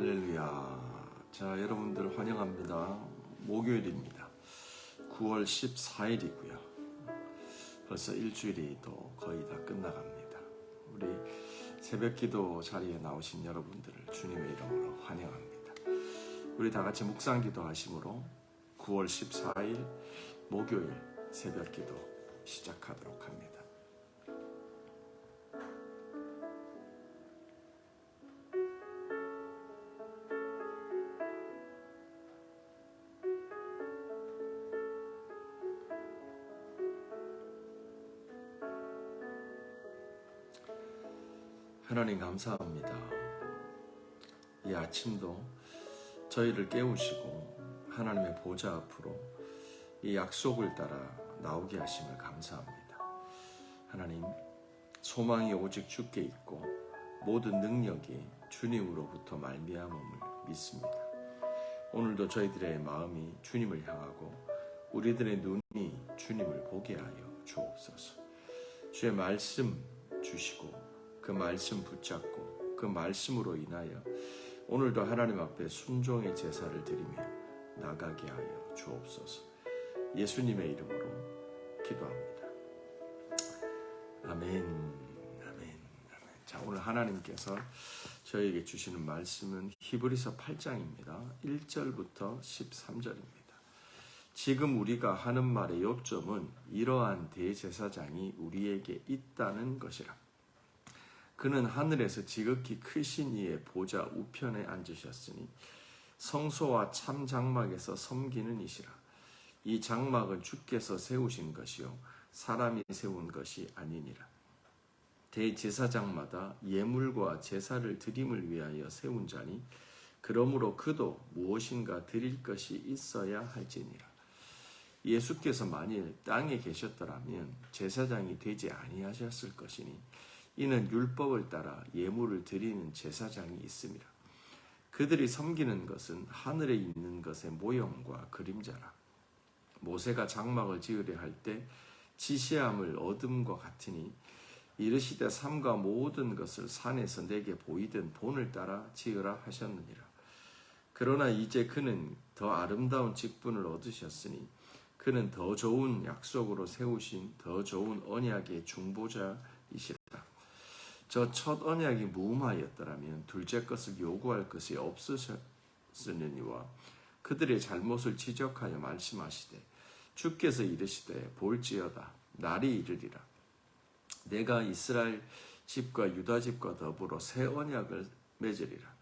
할렐루야. 자, 여러분들 환영합니다. 목요일입니다. 9월 14일이고요. 벌써 일주일이 또 거의 다 끝나갑니다. 우리 새벽 기도 자리에 나오신 여러분들을 주님의 이름으로 환영합니다. 우리 다 같이 묵상 기도 하심으로 9월 14일 목요일 새벽 기도 시작하도록 합니다. 하나님 감사합니다. 이 아침도 저희를 깨우시고 하나님의 보좌 앞으로 이 약속을 따라 나오게 하심을 감사합니다. 하나님, 소망이 오직 주께 있고 모든 능력이 주님으로부터 말미암음을 믿습니다. 오늘도 저희들의 마음이 주님을 향하고 우리들의 눈이 주님을 보게 하여 주옵소서. 주의 말씀 주시고 그 말씀 붙잡고 그 말씀으로 인하여 오늘도 하나님 앞에 순종의 제사를 드리며 나가게 하여 주옵소서. 예수님의 이름으로 기도합니다. 아멘, 아멘, 아멘. 자, 오늘 하나님께서 저에게 주시는 말씀은 히브리서 8장입니다. 1절부터 13절입니다. 지금 우리가 하는 말의 요점은 이러한 대제사장이 우리에게 있다는 것이라. 그는 하늘에서 지극히 크신 이의 보좌 우편에 앉으셨으니 성소와 참 장막에서 섬기는 이시라. 이 장막은 주께서 세우신 것이요 사람이 세운 것이 아니니라. 대제사장마다 예물과 제사를 드림을 위하여 세운 자니 그러므로 그도 무엇인가 드릴 것이 있어야 할지니라. 예수께서 만일 땅에 계셨더라면 제사장이 되지 아니하셨을 것이니 이는 율법을 따라 예물을 드리는 제사장이 있음이라. 그들이 섬기는 것은 하늘에 있는 것의 모형과 그림자라. 모세가 장막을 지으려 할 때 지시함을 얻음과 같으니 이르시되 삼가 모든 것을 산에서 내게 보이던 본을 따라 지으라 하셨느니라. 그러나 이제 그는 더 아름다운 직분을 얻으셨으니 그는 더 좋은 약속으로 세우신 더 좋은 언약의 중보자이시라. 저 첫 언약이 무음하였더라면 둘째 것을 요구할 것이 없으셨으니와 그들의 잘못을 지적하여 말씀하시되 주께서 이르시되 볼지어다 날이 이르리라. 내가 이스라엘 집과 유다 집과 더불어 새 언약을 맺으리라.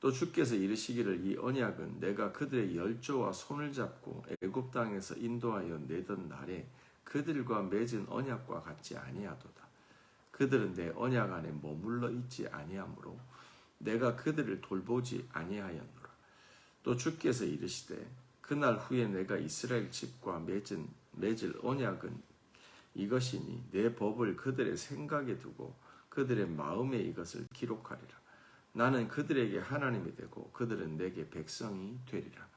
또 주께서 이르시기를 이 언약은 내가 그들의 열조와 손을 잡고 애굽 땅에서 인도하여 내던 날에 그들과 맺은 언약과 같지 아니하도다. 그들은 내 언약 안에 머물러 있지 아니하므로 내가 그들을 돌보지 아니하였노라. 또 주께서 이르시되 그날 후에 내가 이스라엘 집과 맺을 언약은 이것이니 내 법을 그들의 생각에 두고 그들의 마음에 이것을 기록하리라. 나는 그들에게 하나님이 되고 그들은 내게 백성이 되리라.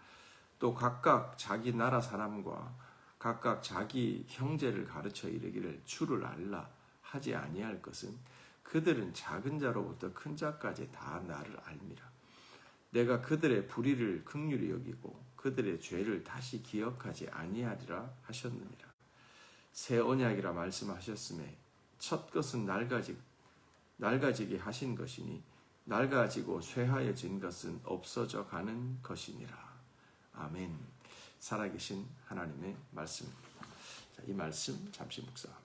또 각각 자기 나라 사람과 각각 자기 형제를 가르쳐 이르기를 주를 알라 하지 아니할 것은 그들은 작은 자로부터 큰 자까지 다 나를 알미라. 내가 그들의 불의를 긍휼히 여기고 그들의 죄를 다시 기억하지 아니하리라 하셨느니라. 새 언약이라 말씀하셨음에 첫 것은 낡아지게 하신 것이니 낡아지고 쇠하여진 것은 없어져 가는 것이니라. 아멘. 살아계신 하나님의 말씀입니다. 자, 이 말씀 잠시 묵상합니다.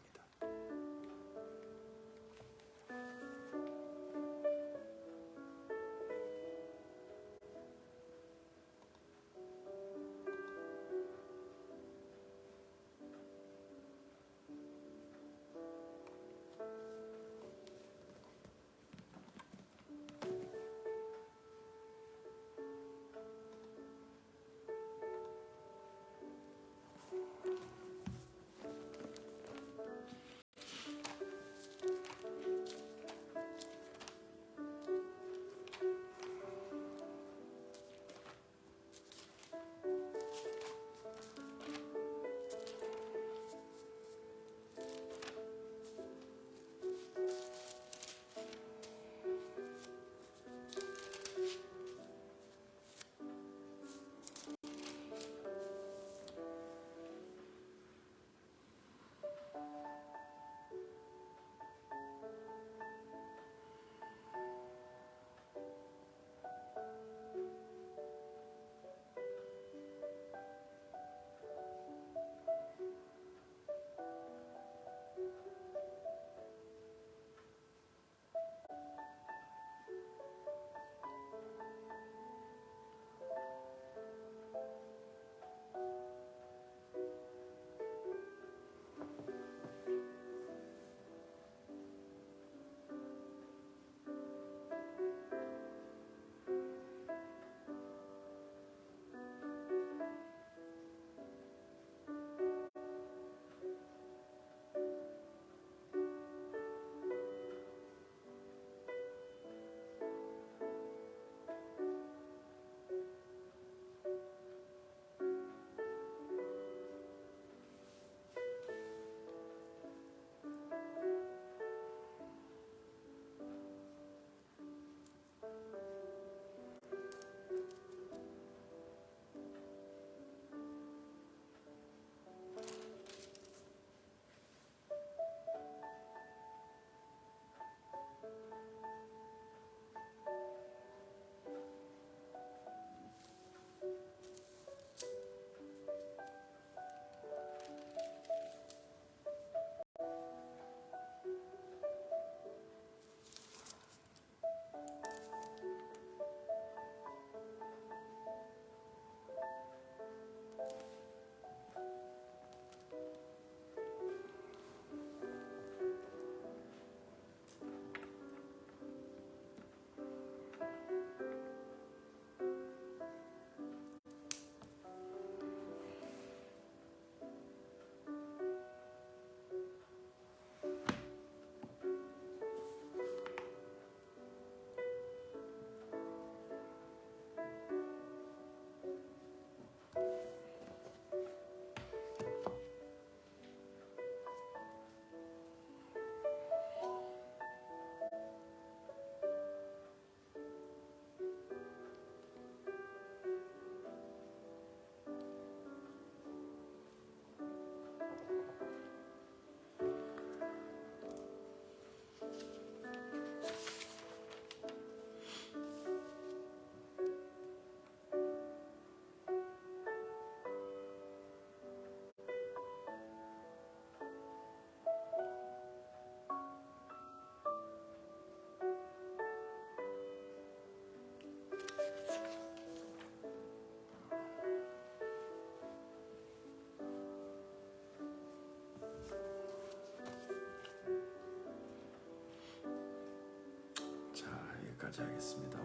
여기까지 하겠습니다.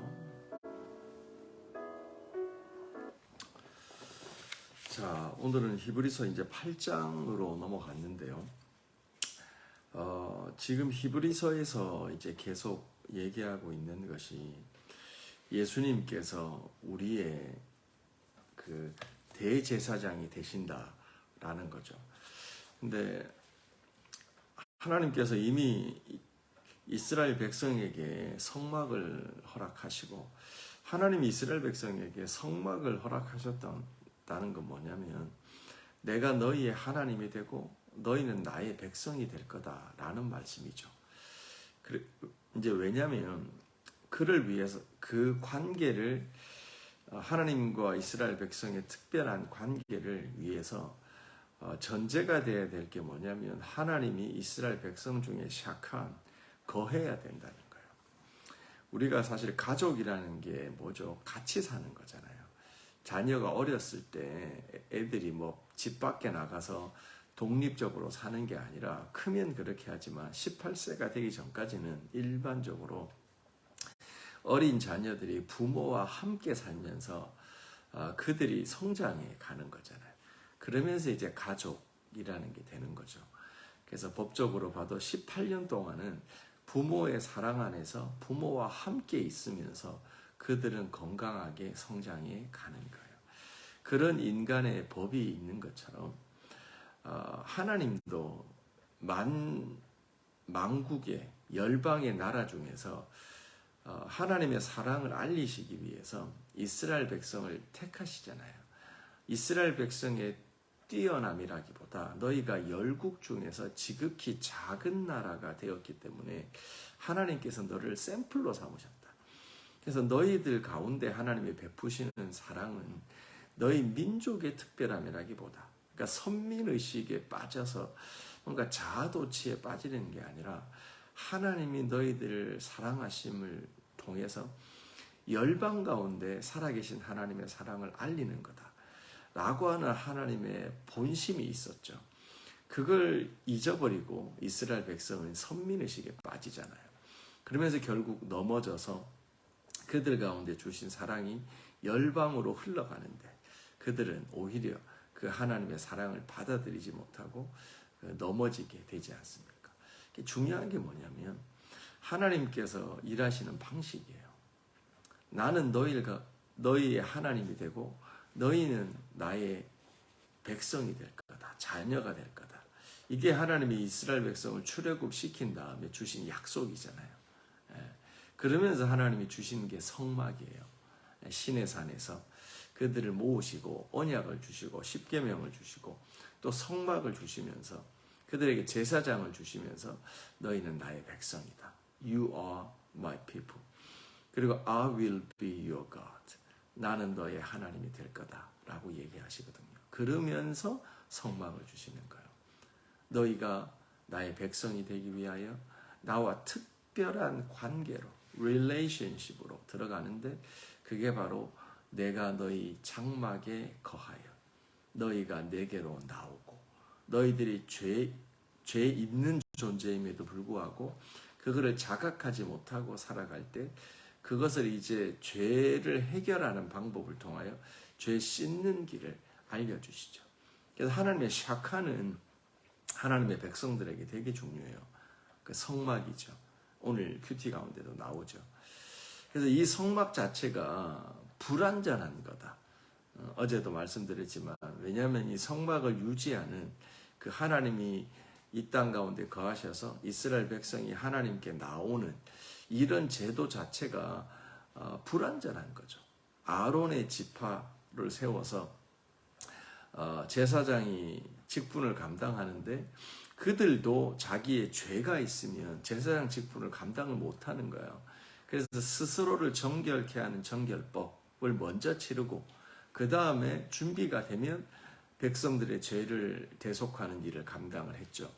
자, 오늘은 히브리서 이제 8장으로 넘어갔는데요. 지금 히브리서에서 이제 계속 얘기하고 있는 것이 예수님께서 우리의 그 대제사장이 되신다라는 거죠. 근데 하나님께서 이미 이스라엘 백성에게 성막을 허락하시고, 하나님이 이스라엘 백성에게 성막을 허락하셨다는 건 뭐냐면, 내가 너희의 하나님이 되고 너희는 나의 백성이 될 거다라는 말씀이죠. 이제 왜냐면 그를 위해서, 그 관계를, 하나님과 이스라엘 백성의 특별한 관계를 위해서 전제가 되어야 될 게 뭐냐면, 하나님이 이스라엘 백성 중에 샤칸, 거해야 된다는 거예요. 우리가 사실 가족이라는 게 뭐죠? 같이 사는 거잖아요. 자녀가 어렸을 때 애들이 뭐 집 밖에 나가서 독립적으로 사는 게 아니라, 크면 그렇게 하지만 18세가 되기 전까지는 일반적으로 어린 자녀들이 부모와 함께 살면서 그들이 성장해 가는 거잖아요. 그러면서 이제 가족이라는 게 되는 거죠. 그래서 법적으로 봐도 18년 동안은 부모의 사랑 안에서 부모와 함께 있으면서 그들은 건강하게 성장해 가는 거예요. 그런 인간의 법이 있는 것처럼 하나님도 만국의 열방의 나라 중에서 하나님의 사랑을 알리시기 위해서 이스라엘 백성을 택하시잖아요. 이스라엘 백성의 뛰어남이라기보다 너희가 열국 중에서 지극히 작은 나라가 되었기 때문에 하나님께서 너를 샘플로 삼으셨다. 그래서 너희들 가운데 하나님이 베푸시는 사랑은 너희 민족의 특별함이라기보다, 그러니까 선민의식에 빠져서 뭔가 자아도취에 빠지는 게 아니라, 하나님이 너희들을 사랑하심을 통해서 열방 가운데 살아계신 하나님의 사랑을 알리는 거다 라고 하는 하나님의 본심이 있었죠. 그걸 잊어버리고 이스라엘 백성은 선민의식에 빠지잖아요. 그러면서 결국 넘어져서 그들 가운데 주신 사랑이 열방으로 흘러가는데, 그들은 오히려 그 하나님의 사랑을 받아들이지 못하고 넘어지게 되지 않습니까? 중요한 게 뭐냐면, 하나님께서 일하시는 방식이에요. 나는 너희의 하나님이 되고 너희는 나의 백성이 될 거다, 자녀가 될 거다. 이게 하나님이 이스라엘 백성을 출애굽시킨 다음에 주신 약속이잖아요. 그러면서 하나님이 주신 게 성막이에요. 신의 산에서 그들을 모으시고 언약을 주시고 십계명을 주시고 또 성막을 주시면서 그들에게 제사장을 주시면서 너희는 나의 백성이다. You are my people. 그리고 I will be your God. 나는 너의 하나님이 될 거다 라고 얘기하시거든요. 그러면서 성막을 주시는 거예요. 너희가 나의 백성이 되기 위하여 나와 특별한 관계로, relationship으로 들어가는데, 그게 바로 내가 너희 장막에 거하여 너희가 내게로 나오고, 너희들이 죄 있는 존재임에도 불구하고 그거를 자각하지 못하고 살아갈 때, 그것을 이제 죄를 해결하는 방법을 통하여 죄 씻는 길을 알려주시죠. 그래서 하나님의 샤카는 하나님의 백성들에게 되게 중요해요. 그 성막이죠. 오늘 큐티 가운데도 나오죠. 그래서 이 성막 자체가 불완전한 거다. 어제도 말씀드렸지만, 왜냐하면 이 성막을 유지하는 그 하나님이 이 땅 가운데 거하셔서 이스라엘 백성이 하나님께 나오는 이런 제도 자체가 불완전한 거죠. 아론의 지파를 세워서 제사장이 직분을 감당하는데, 그들도 자기의 죄가 있으면 제사장 직분을 감당을 못하는 거예요. 그래서 스스로를 정결케 하는 정결법을 먼저 치르고, 그 다음에 준비가 되면 백성들의 죄를 대속하는 일을 감당을 했죠.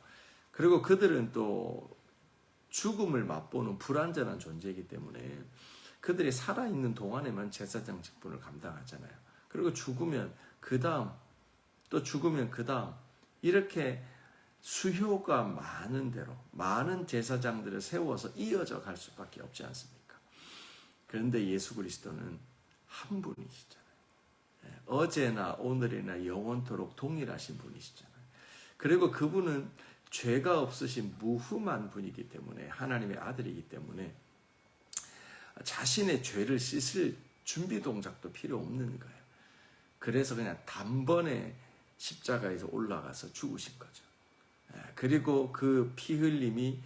그리고 그들은 또 죽음을 맛보는 불완전한 존재이기 때문에 그들이 살아있는 동안에만 제사장 직분을 감당하잖아요. 그리고 죽으면 그 다음, 또 죽으면 그 다음, 이렇게 수요가 많은 대로 많은 제사장들을 세워서 이어져 갈 수밖에 없지 않습니까? 그런데 예수 그리스도는 한 분이시잖아요. 어제나 오늘이나 영원토록 동일하신 분이시잖아요. 그리고 그분은 죄가 없으신 무흠한 분이기 때문에, 하나님의 아들이기 때문에 자신의 죄를 씻을 준비 동작도 필요 없는 거예요. 그래서 그냥 단번에 십자가에서 올라가서 죽으신 거죠. 그리고 그 피 흘림이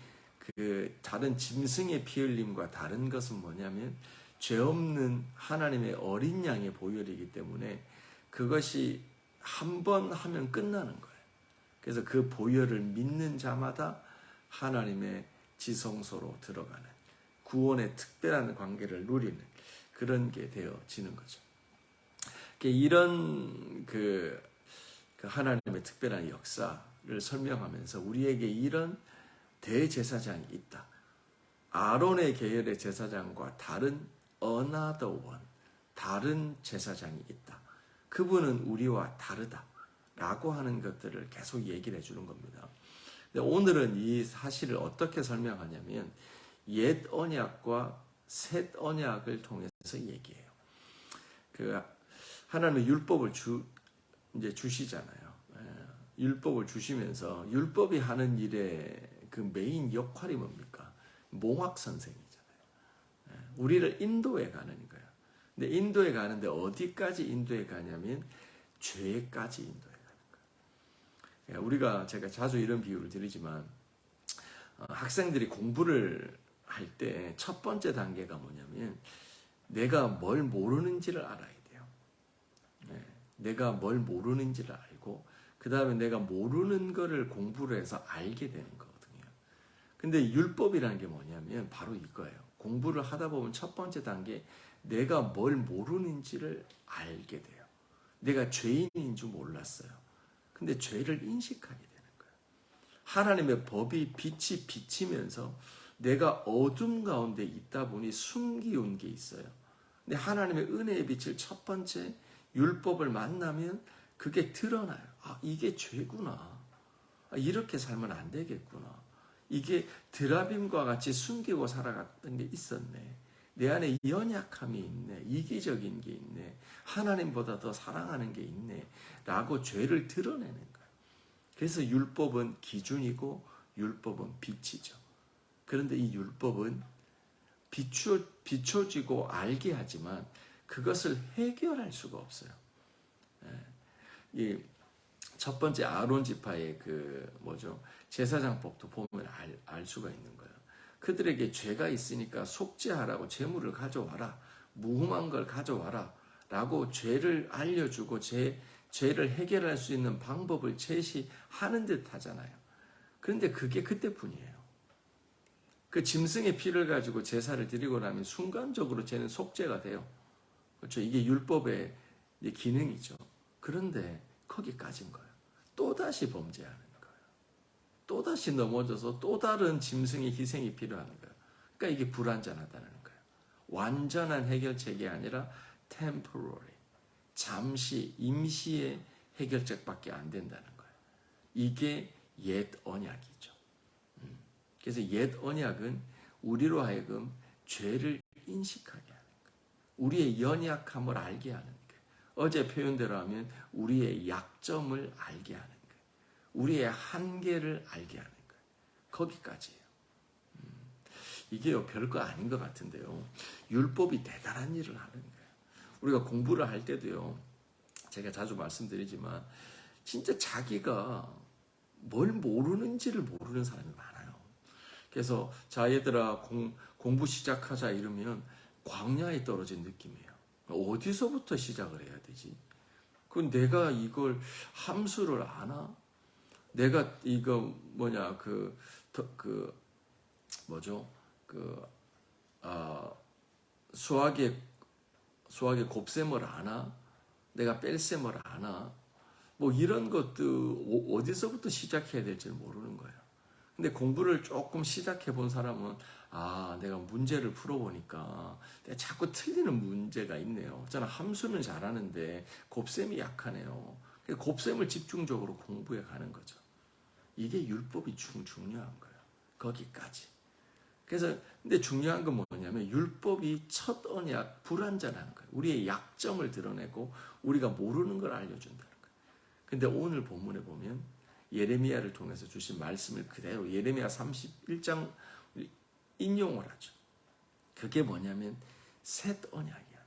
그 다른 짐승의 피 흘림과 다른 것은 뭐냐면 죄 없는 하나님의 어린 양의 보혈이기 때문에 그것이 한 번 하면 끝나는 거예요. 그래서 그 보혈을 믿는 자마다 하나님의 지성소로 들어가는, 구원의 특별한 관계를 누리는 그런 게 되어지는 거죠. 이런 그 하나님의 특별한 역사를 설명하면서 우리에게 이런 대제사장이 있다. 아론의 계열의 제사장과 다른 another one, 다른 제사장이 있다. 그분은 우리와 다르다. 라고 하는 것들을 계속 얘기를 해주는 겁니다. 근데 오늘은 이 사실을 어떻게 설명하냐면 옛 언약과 새 언약을 통해서 얘기해요. 그 하나님의 율법을 이제 주시잖아요. 율법을 주시면서 율법이 하는 일의 그 메인 역할이 뭡니까? 몽학 선생이잖아요. 우리를 인도해 가는 거예요. 근데 인도해 가는데 어디까지 인도해 가냐면 죄까지 인도해 가는 거예요. 제가 자주 이런 비유를 드리지만 학생들이 공부를 할 때 첫 번째 단계가 뭐냐면 내가 뭘 모르는지를 알아야 돼요. 내가 뭘 모르는지를 알고 그 다음에 내가 모르는 거를 공부를 해서 알게 되는 거거든요. 근데 율법이라는 게 뭐냐면 바로 이거예요. 공부를 하다 보면 첫 번째 단계 내가 뭘 모르는지를 알게 돼요. 내가 죄인인 줄 몰랐어요. 근데 죄를 인식하게 되는 거예요. 하나님의 법이 빛이 비치면서 내가 어둠 가운데 있다 보니 숨기운 게 있어요. 근데 하나님의 은혜의 빛을 첫 번째 율법을 만나면 그게 드러나요. 아, 이게 죄구나. 아, 이렇게 살면 안 되겠구나. 이게 드라빔과 같이 숨기고 살아갔던 게 있었네. 내 안에 연약함이 있네. 이기적인 게 있네. 하나님보다 더 사랑하는 게 있네. 라고 죄를 드러내는 거예요. 그래서 율법은 기준이고 율법은 빛이죠. 그런데 이 율법은 비춰지고 알게 하지만 그것을 해결할 수가 없어요. 이 첫 번째 아론 지파의 제사장법도 보면 알 수가 있는 거예요. 그들에게 죄가 있으니까 속죄하라고 제물을 가져와라. 무흠한 걸 가져와라. 라고 죄를 알려주고 죄를 해결할 수 있는 방법을 제시하는 듯 하잖아요. 그런데 그게 그때뿐이에요. 그 짐승의 피를 가지고 제사를 드리고 나면 순간적으로 죄는 속죄가 돼요. 그렇죠? 이게 율법의 기능이죠. 그런데 거기까지인 거예요. 또다시 범죄하는 거예요. 또다시 넘어져서 또 다른 짐승의 희생이 필요한 거예요. 그러니까 이게 불완전하다는 거예요. 완전한 해결책이 아니라 temporary, 잠시, 임시의 해결책밖에 안 된다는 거예요. 이게 옛 언약이죠. 그래서 옛 언약은 우리로 하여금 죄를 인식하게 하는 거예요. 우리의 연약함을 알게 하는 거예요. 어제 표현대로 하면 우리의 약점을 알게 하는 거예요. 우리의 한계를 알게 하는 거예요. 거기까지예요. 이게요, 별거 아닌 것 같은데요. 율법이 대단한 일을 하는 거예요. 우리가 공부를 할 때도요, 제가 자주 말씀드리지만, 진짜 자기가 뭘 모르는지를 모르는 사람이 많아요. 그래서 자, 얘들아, 공부 시작하자 이러면 광야에 떨어진 느낌이에요. 어디서부터 시작을 해야 되지? 내가 이걸 함수를 아나? 내가 이거 수학의 곱셈을 아나? 내가 뺄셈을 아나? 이런 것도 어디서부터 시작해야 될지 모르는 거예요. 근데 공부를 조금 시작해 본 사람은 내가 문제를 풀어보니까 내가 자꾸 틀리는 문제가 있네요. 저는 함수는 잘하는데 곱셈이 약하네요. 곱셈을 집중적으로 공부해 가는 거죠. 이게 율법이 중요한 거예요. 거기까지. 그래서 근데 중요한 건 뭐냐면 율법이 첫 언약 불완전한 거예요. 우리의 약점을 드러내고 우리가 모르는 걸 알려준다는 거예요. 근데 오늘 본문에 보면 예레미야를 통해서 주신 말씀을 그대로 예레미야 31장 인용을 하죠. 그게 뭐냐면 새 언약이야.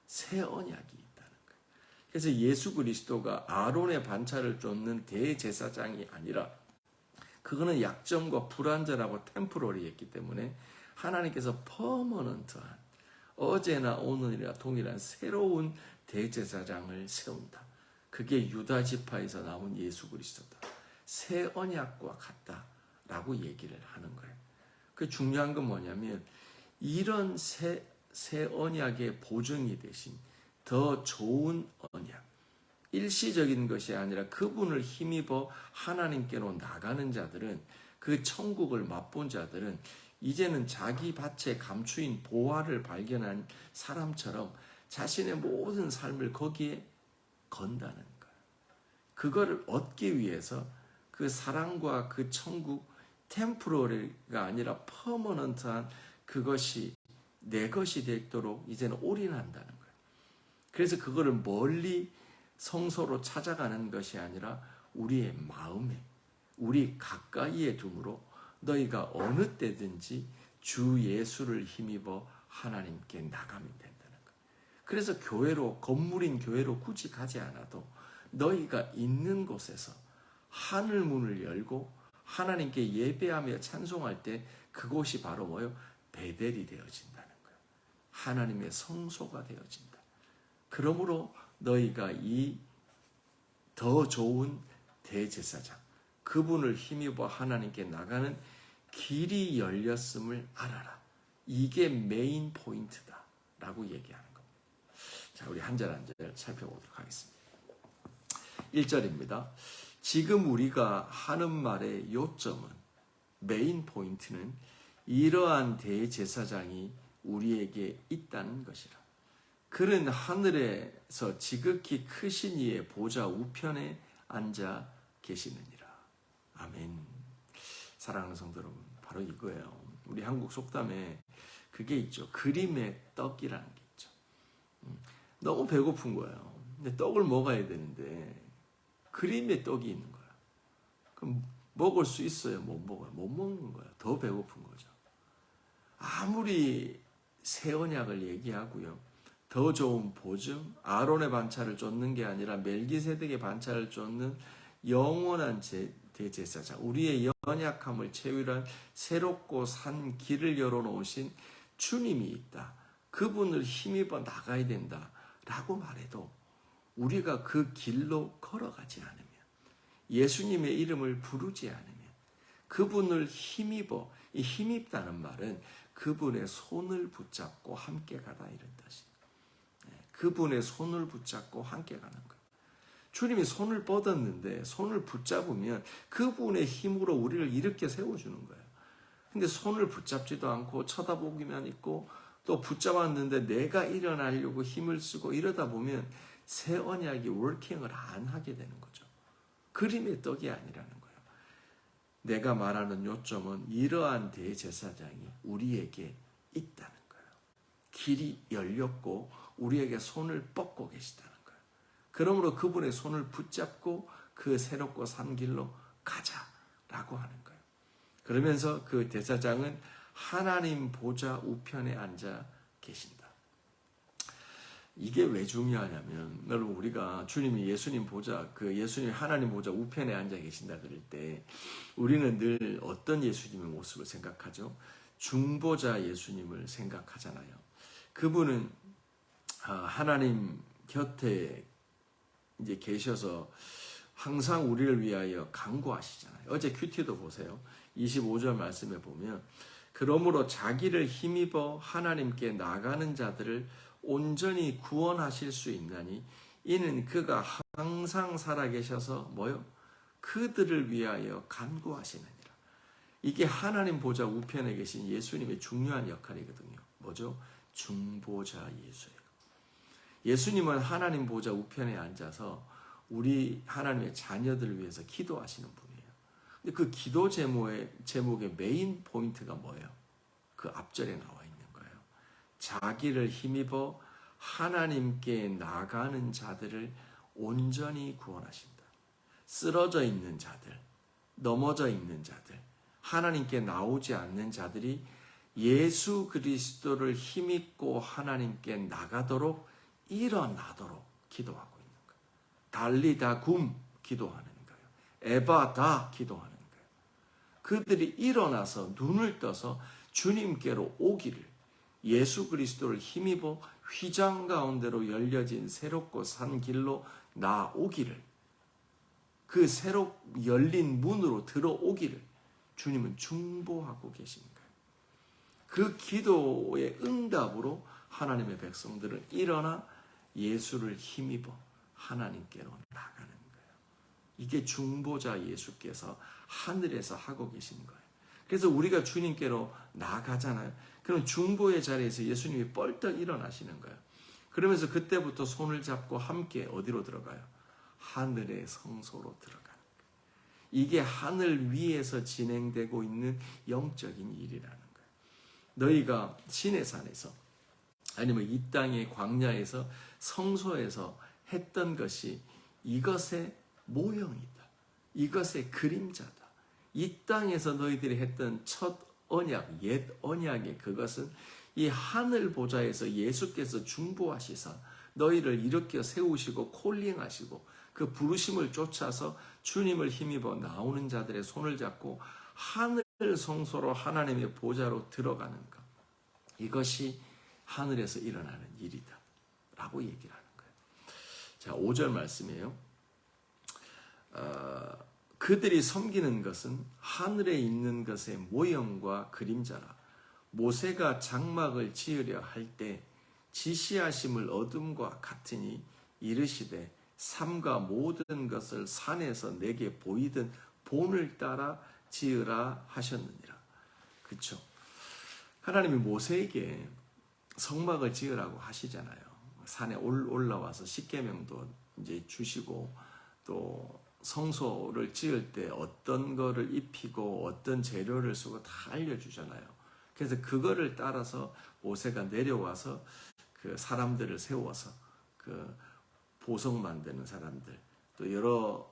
새 언약이 있다는 거예요. 그래서 예수 그리스도가 아론의 반차를 쫓는 대제사장이 아니라 그거는 약점과 불완전하고 템포러리했기 때문에 하나님께서 퍼머넌트한 어제나 오늘이나 동일한 새로운 대제사장을 세운다. 그게 유다 지파에서 나온 예수 그리스도다. 새 언약과 같다라고 얘기를 하는 거예요. 그 중요한 건 뭐냐면 이런 새 언약의 보증이 되신 더 좋은 언약, 일시적인 것이 아니라 그분을 힘입어 하나님께로 나가는 자들은, 그 천국을 맛본 자들은 이제는 자기 밭에 감추인 보화를 발견한 사람처럼 자신의 모든 삶을 거기에 건다는 거예요. 그거를 얻기 위해서 그 사랑과 그 천국, 템포러리가 아니라 퍼머넌트한 그것이 내 것이 되도록 이제는 올인한다는 거예요. 그래서 그거를 멀리 성소로 찾아가는 것이 아니라 우리의 마음에, 우리 가까이에 둠으로 너희가 어느 때든지 주 예수를 힘입어 하나님께 나가면 된다는 거예요. 그래서 교회로, 건물인 교회로 굳이 가지 않아도 너희가 있는 곳에서 하늘 문을 열고 하나님께 예배하며 찬송할 때 그곳이 바로 뭐예요? 베델이 되어진다는 거예요. 하나님의 성소가 되어진다. 그러므로 너희가 이 더 좋은 대제사장, 그분을 힘입어 하나님께 나가는 길이 열렸음을 알아라. 이게 메인 포인트다 라고 얘기하는 겁니다. 자, 우리 한 절 한 절 살펴보도록 하겠습니다. 1절입니다. 지금 우리가 하는 말의 요점은, 메인 포인트는 이러한 대제사장이 우리에게 있다는 것이라. 그는 하늘에서 지극히 크신 이의 보좌 우편에 앉아 계시느니라. 아멘. 사랑하는 성도 여러분, 바로 이거예요. 우리 한국 속담에 그게 있죠. 그림의 떡이라는 게 있죠. 너무 배고픈 거예요. 근데 떡을 먹어야 되는데 그림의 떡이 있는 거야. 그럼 먹을 수 있어요? 못 먹어요? 못 먹는 거야. 더 배고픈 거죠. 아무리 새 언약을 얘기하고요, 더 좋은 보증, 아론의 반차를 쫓는 게 아니라 멜기세덱의 반차를 쫓는 영원한 대제사장, 우리의 연약함을 채우란 새롭고 산 길을 열어놓으신 주님이 있다. 그분을 힘입어 나가야 된다 라고 말해도 우리가 그 길로 걸어가지 않으면, 예수님의 이름을 부르지 않으면, 그분을 힘입어, 이 힘입다는 말은 그분의 손을 붙잡고 함께 가다 이런 뜻이에요. 그분의 손을 붙잡고 함께 가는 거예요. 주님이 손을 뻗었는데 손을 붙잡으면 그분의 힘으로 우리를 일으켜 세워주는 거예요. 근데 손을 붙잡지도 않고 쳐다보기만 있고 또 붙잡았는데 내가 일어나려고 힘을 쓰고 이러다 보면 새 언약이 워킹을 안 하게 되는 거죠. 그림의 떡이 아니라는 거예요. 내가 말하는 요점은 이러한 대제사장이 우리에게 있다는 거예요. 길이 열렸고 우리에게 손을 뻗고 계시다는 거예요. 그러므로 그분의 손을 붙잡고 그 새롭고 산 길로 가자라고 하는 거예요. 그러면서 그 대제사장은 하나님 보좌 우편에 앉아 계신다. 이게 왜 중요하냐면, 여러분, 우리가 주님이 예수님 보좌, 그 예수님 하나님 보좌 우편에 앉아 계신다 그럴 때 우리는 늘 어떤 예수님의 모습을 생각하죠? 중보자 예수님을 생각하잖아요. 그분은 하나님 곁에 이제 계셔서 항상 우리를 위하여 간구하시잖아요. 어제 큐티도 보세요. 25절 말씀에 보면, 그러므로 자기를 힘입어 하나님께 나가는 자들을 온전히 구원하실 수 있나니 이는 그가 항상 살아계셔서 뭐요? 그들을 위하여 간구하시느니라. 이게 하나님 보좌 우편에 계신 예수님의 중요한 역할이거든요. 뭐죠? 중보자 예수예요. 예수님은 하나님 보좌 우편에 앉아서 우리 하나님의 자녀들을 위해서 기도하시는 분이에요. 근데 그 기도 제목의 메인 포인트가 뭐예요? 그 앞절에 나와 있는 거예요. 자기를 힘입어 하나님께 나가는 자들을 온전히 구원하신다. 쓰러져 있는 자들, 넘어져 있는 자들, 하나님께 나오지 않는 자들이 예수 그리스도를 힘입고 하나님께 나가도록 일어나도록 기도하고 있는 거예요. 달리다 굼 기도하는 거예요. 에바다 기도하는 거예요. 그들이 일어나서 눈을 떠서 주님께로 오기를, 예수 그리스도를 힘입어 휘장 가운데로 열려진 새롭고 산 길로 나오기를, 그 새로 열린 문으로 들어오기를 주님은 중보하고 계신 거예요. 그 기도의 응답으로 하나님의 백성들은 일어나 예수를 힘입어 하나님께로 나가는 거예요. 이게 중보자 예수께서 하늘에서 하고 계신 거예요. 그래서 우리가 주님께로 나가잖아요. 그럼 중보의 자리에서 예수님이 뻘떡 일어나시는 거예요. 그러면서 그때부터 손을 잡고 함께 어디로 들어가요? 하늘의 성소로 들어가는 거예요. 이게 하늘 위에서 진행되고 있는 영적인 일이라는 거예요. 너희가 시내산에서 아니면 이 땅의 광야에서 성소에서 했던 것이 이것의 모형이다. 이것의 그림자다. 이 땅에서 너희들이 했던 첫 언약, 옛 언약의 그것은 이 하늘 보좌에서 예수께서 중보하시사 너희를 일으켜 세우시고 콜링하시고 그 부르심을 쫓아서 주님을 힘입어 나오는 자들의 손을 잡고 하늘 성소로 하나님의 보좌로 들어가는 것. 이것이 하늘에서 일어나는 일이다 라고 얘기를 하는 거예요. 자, 5절 말씀이에요. 그들이 섬기는 것은 하늘에 있는 것의 모형과 그림자라. 모세가 장막을 지으려 할 때 지시하심을 얻음과 같으니 이르시되 삼가 모든 것을 산에서 내게 보이던 본을 따라 지으라 하셨느니라. 그렇죠? 하나님이 모세에게 성막을 지으라고 하시잖아요. 산에 올라와서 십계명도 이제 주시고 또 성소를 지을 때 어떤 거를 입히고 어떤 재료를 쓰고 다 알려주잖아요. 그래서 그거를 따라서 모세가 내려와서 그 사람들을 세워서 그 보석 만드는 사람들 또 여러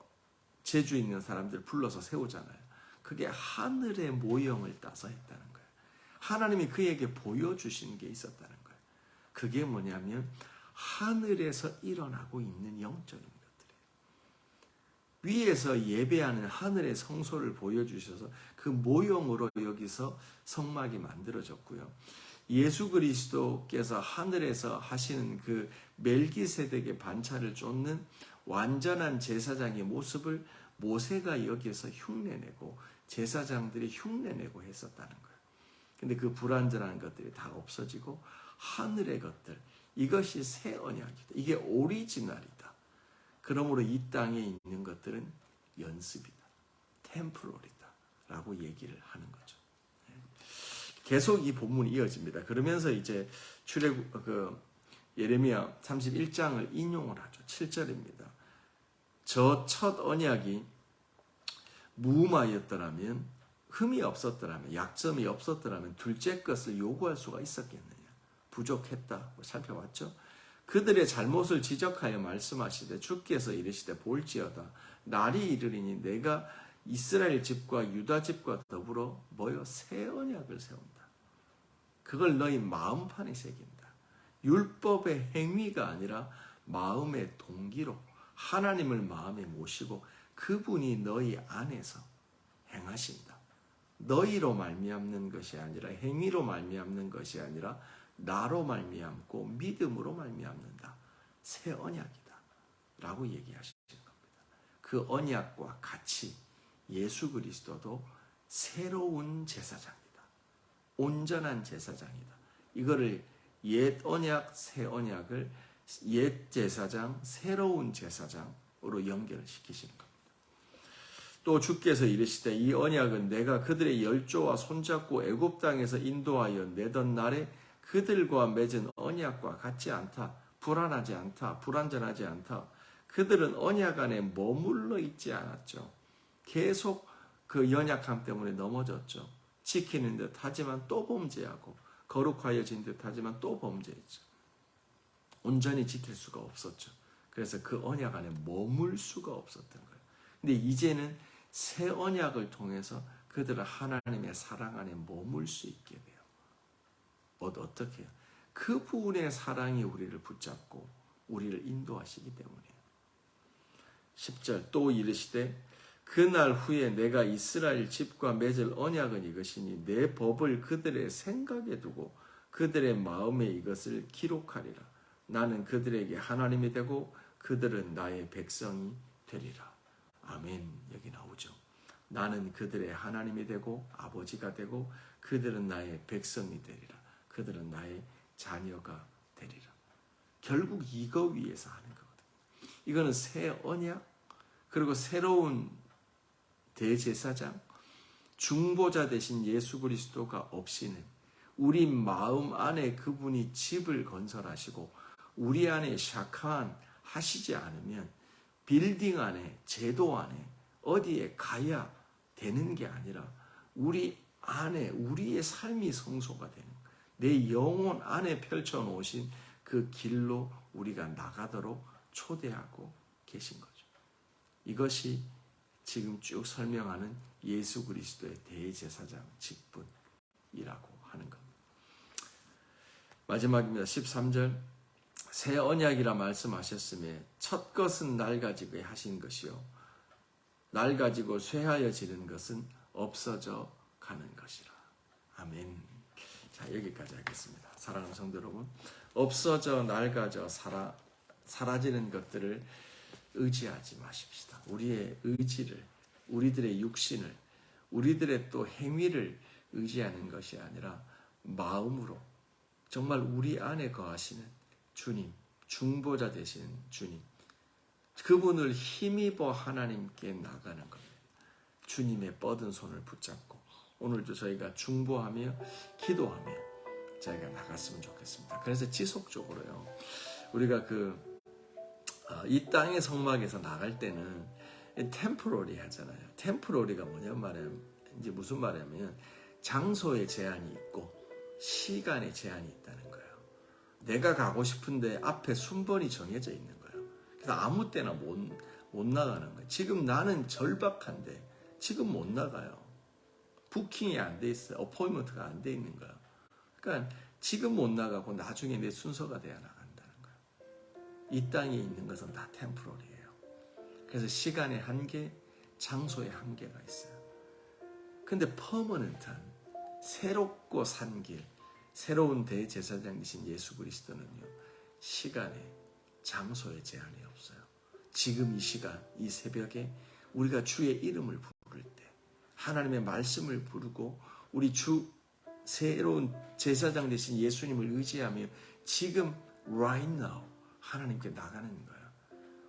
재주 있는 사람들 불러서 세우잖아요. 그게 하늘의 모형을 따서 했다는 거예요. 하나님이 그에게 보여주신 게 있었다는 거예요. 그게 뭐냐면 하늘에서 일어나고 있는 영적인 것들이에요. 위에서 예배하는 하늘의 성소를 보여주셔서 그 모형으로 여기서 성막이 만들어졌고요. 예수 그리스도께서 하늘에서 하시는 그 멜기세덱의 반차를 쫓는 완전한 제사장의 모습을 모세가 여기에서 흉내내고 제사장들이 흉내내고 했었다는 거예요. 근데 그 불완전한 것들이 다 없어지고 하늘의 것들, 이것이 새 언약이다. 이게 오리지널이다. 그러므로 이 땅에 있는 것들은 연습이다. 템포럴이다. 라고 얘기를 하는 거죠. 계속 이 본문이 이어집니다. 그러면서 이제 예레미야 31장을 인용을 하죠. 7절입니다. 저 첫 언약이 무음하였더라면, 흠이 없었더라면, 약점이 없었더라면 둘째 것을 요구할 수가 있었겠느냐. 부족했다. 살펴봤죠. 그들의 잘못을 지적하여 말씀하시되 주께서 이르시되 볼지어다. 날이 이르리니 내가 이스라엘 집과 유다 집과 더불어 모여 새 언약을 세운다. 그걸 너희 마음판에 새긴다. 율법의 행위가 아니라 마음의 동기로 하나님을 마음에 모시고 그분이 너희 안에서 행하신다. 너희로 말미암는 것이 아니라 행위로 말미암는 것이 아니라 나로 말미암고 믿음으로 말미암는다. 새 언약이다. 라고 얘기하시는 겁니다. 그 언약과 같이 예수 그리스도도 새로운 제사장이다. 온전한 제사장이다. 이거를 옛 언약, 새 언약을 옛 제사장, 새로운 제사장으로 연결시키시는 겁니다. 또 주께서 이르시되 이 언약은 내가 그들의 열조와 손잡고 애굽 땅에서 인도하여 내던 날에 그들과 맺은 언약과 같지 않다. 불안하지 않다. 불완전하지 않다. 그들은 언약 안에 머물러 있지 않았죠. 계속 그 연약함 때문에 넘어졌죠. 지키는 듯 하지만 또 범죄하고 거룩하여진 듯 하지만 또 범죄했죠. 온전히 지킬 수가 없었죠. 그래서 그 언약 안에 머물 수가 없었던 거예요. 근데 이제는 새 언약을 통해서 그들은 하나님의 사랑 안에 머물 수 있게 돼요. 어떻게 해요? 그분의 사랑이 우리를 붙잡고 우리를 인도하시기 때문이에요. 10절 또 이르시되 그날 후에 내가 이스라엘 집과 맺을 언약은 이것이니 내 법을 그들의 생각에 두고 그들의 마음에 이것을 기록하리라. 나는 그들에게 하나님이 되고 그들은 나의 백성이 되리라. 아멘. 여기 나오죠. 나는 그들의 하나님이 되고 아버지가 되고 그들은 나의 백성이 되리라. 그들은 나의 자녀가 되리라. 결국 이거 위해서 하는 거거든요. 이거는 새 언약 그리고 새로운 대제사장 중보자 되신 예수 그리스도가 없이는 우리 마음 안에 그분이 집을 건설하시고 우리 안에 샤칸 하시지 않으면 빌딩 안에 제도 안에 어디에 가야 되는 게 아니라 우리 안에 우리의 삶이 성소가 되는 거예요. 내 영혼 안에 펼쳐놓으신 그 길로 우리가 나가도록 초대하고 계신 거죠. 이것이 지금 쭉 설명하는 예수 그리스도의 대제사장 직분이라고 하는 겁니다. 마지막입니다. 13절 새 언약이라 말씀하셨으며 첫 것은 낡아지게 하신 것이요 낡아지고 쇠하여지는 것은 없어져 가는 것이라. 아멘. 자, 여기까지 하겠습니다. 사랑하는 성도 여러분, 없어져 낡아져 사라지는 것들을 의지하지 마십시다. 우리의 의지를, 우리들의 육신을, 우리들의 또 행위를 의지하는 것이 아니라 마음으로 정말 우리 안에 거하시는 주님, 중보자 되시는 주님, 그분을 힘입어 하나님께 나가는 겁니다. 주님의 뻗은 손을 붙잡고 오늘도 저희가 중보하며 기도하며 저희가 나갔으면 좋겠습니다. 그래서 지속적으로요. 우리가 이 땅의 성막에서 나갈 때는 템포러리 하잖아요. 템포러리가 뭐냐면 말이에요. 이제 무슨 말이냐면 장소에 제한이 있고 시간에 제한이 있다는 거예요. 내가 가고 싶은데 앞에 순번이 정해져 있는 거예요. 그래서 아무 때나 못 나가는 거예요. 지금 나는 절박한데 지금 못 나가요. 부킹이 안 돼 있어요. 어포인먼트가 안 돼 있는 거예요. 그러니까 지금 못 나가고 나중에 내 순서가 돼야 나간다는 거예요. 이 땅에 있는 것은 다 템포러리예요. 그래서 시간의 한계, 장소의 한계가 있어요. 근데 퍼머넌트한 새롭고 산 길, 새로운 대제사장이신 예수 그리스도는요, 시간에, 장소에 제한이 없어요. 지금 이 시간, 이 새벽에 우리가 주의 이름을 부를 때, 하나님의 말씀을 부르고 우리 주 새로운 제사장 되신 예수님을 의지하며 지금 right now 하나님께 나가는 거예요.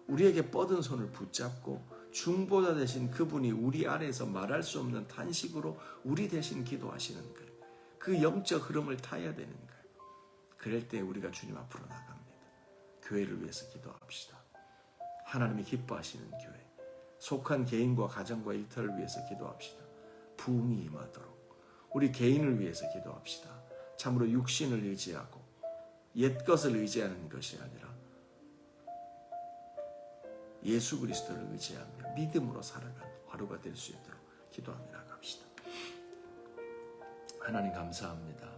우리에게 뻗은 손을 붙잡고 중보자 되신 그분이 우리 안에서 말할 수 없는 탄식으로 우리 대신 기도하시는 거예요. 그 영적 흐름을 타야 되는 거예요. 그럴 때 우리가 주님 앞으로 나갑니다. 교회를 위해서 기도합시다. 하나님이 기뻐하시는 교회, 속한 개인과 가정과 일터를 위해서 기도합시다. 부흥이 임하도록 우리 개인을 위해서 기도합시다. 참으로 육신을 의지하고 옛 것을 의지하는 것이 아니라 예수 그리스도를 의지하며 믿음으로 살아가는 하루가 될 수 있도록 기도하며 나갑시다. 하나님 감사합니다.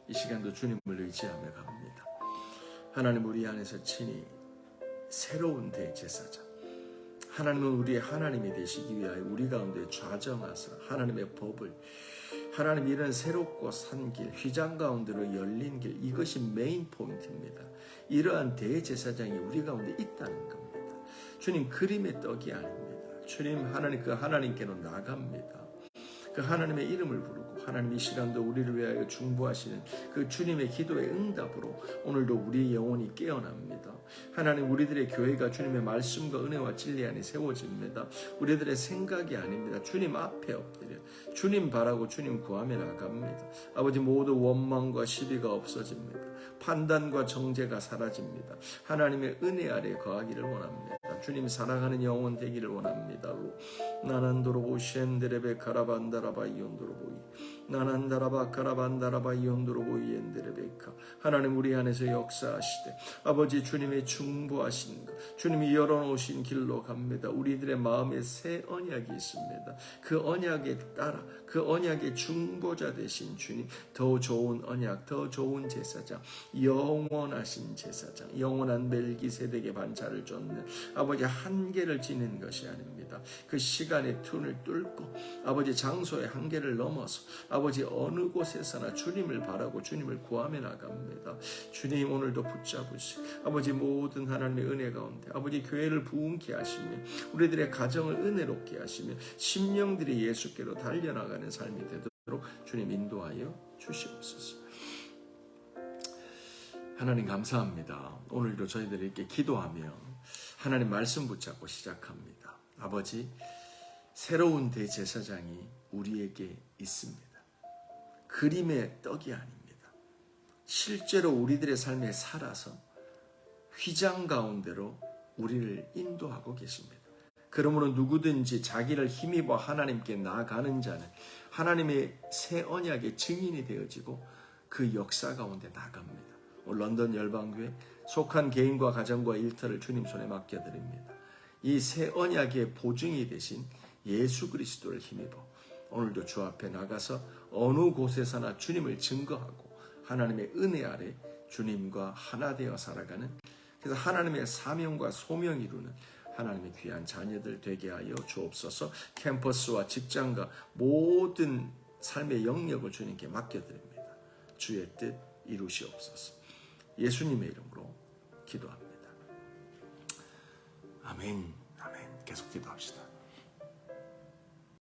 이 시간도 주님을 의지하며 갑니다. 하나님 우리 안에서 친히 새로운 대제사장, 하나님은 우리의 하나님이 되시기 위하여 우리 가운데 좌정하사 하나님의 법을, 하나님 이런 새롭고 산 길, 휘장 가운데로 열린 길, 이것이 메인 포인트입니다. 이러한 대제사장이 우리 가운데 있다는 겁니다. 주님 그림의 떡이 아닙니다. 주님 하나님 그 하나님께로 나갑니다. 그 하나님의 이름을 부르고 하나님 이 시간도 우리를 위하여 중보하시는 그 주님의 기도의 응답으로 오늘도 우리의 영혼이 깨어납니다. 하나님 우리들의 교회가 주님의 말씀과 은혜와 진리 안에 세워집니다. 우리들의 생각이 아닙니다. 주님 앞에 엎드려 주님 바라고 주님 구하며 나갑니다. 아버지 모두 원망과 시비가 없어집니다. 판단과 정죄가 사라집니다. 하나님의 은혜 아래 거하기를 원합니다. 주님 사랑하는 영혼 되기를 원합니다. 나난도로보 셴데레베 카라반다라바 이온도로보이 나난다라바 카라반다라바 이온도로보 이엔데레베카. 하나님 우리 안에서 역사하시되 아버지 주님의 중보하신 것, 주님이 열어놓으신 길로 갑니다. 우리들의 마음에 새 언약이 있습니다. 그 언약에 따라 그 언약의 중보자 되신 주님, 더 좋은 언약, 더 좋은 제사장, 영원하신 제사장, 영원한 멜기세덱의 반차를 쫓는 아버지 한계를 지닌 것이 아닙니다. 그 시간의 틈을 뚫고 아버지 장소의 한계를 넘어서 아버지 어느 곳에서나 주님을 바라고 주님을 구하며 나갑니다. 주님 오늘도 붙잡으시고 아버지 모든 하나님의 은혜 가운데 아버지 교회를 부흥케 하시며 우리들의 가정을 은혜롭게 하시며 심령들이 예수께로 달려나가는 삶이 되도록 주님 인도하여 주시옵소서. 하나님 감사합니다. 오늘도 저희들이 이렇게 기도하며 하나님 말씀 붙잡고 시작합니다. 아버지, 새로운 대제사장이 우리에게 있습니다. 그림의 떡이 아닙니다. 실제로 우리들의 삶에 살아서 휘장 가운데로 우리를 인도하고 계십니다. 그러므로 누구든지 자기를 힘입어 하나님께 나아가는 자는 하나님의 새 언약의 증인이 되어지고 그 역사 가운데 나갑니다. 런던 열방교회 속한 개인과 가정과 일터를 주님 손에 맡겨드립니다. 이 새 언약의 보증이 되신 예수 그리스도를 힘입어 오늘도 주 앞에 나가서 어느 곳에서나 주님을 증거하고 하나님의 은혜 아래 주님과 하나 되어 살아가는, 그래서 하나님의 사명과 소명 이루는 하나님의 귀한 자녀들 되게 하여 주옵소서. 캠퍼스와 직장과 모든 삶의 영역을 주님께 맡겨드립니다. 주의 뜻 이루시옵소서. 예수님의 이름으로 기도합니다. 아멘. 아멘. 계속 기도합시다.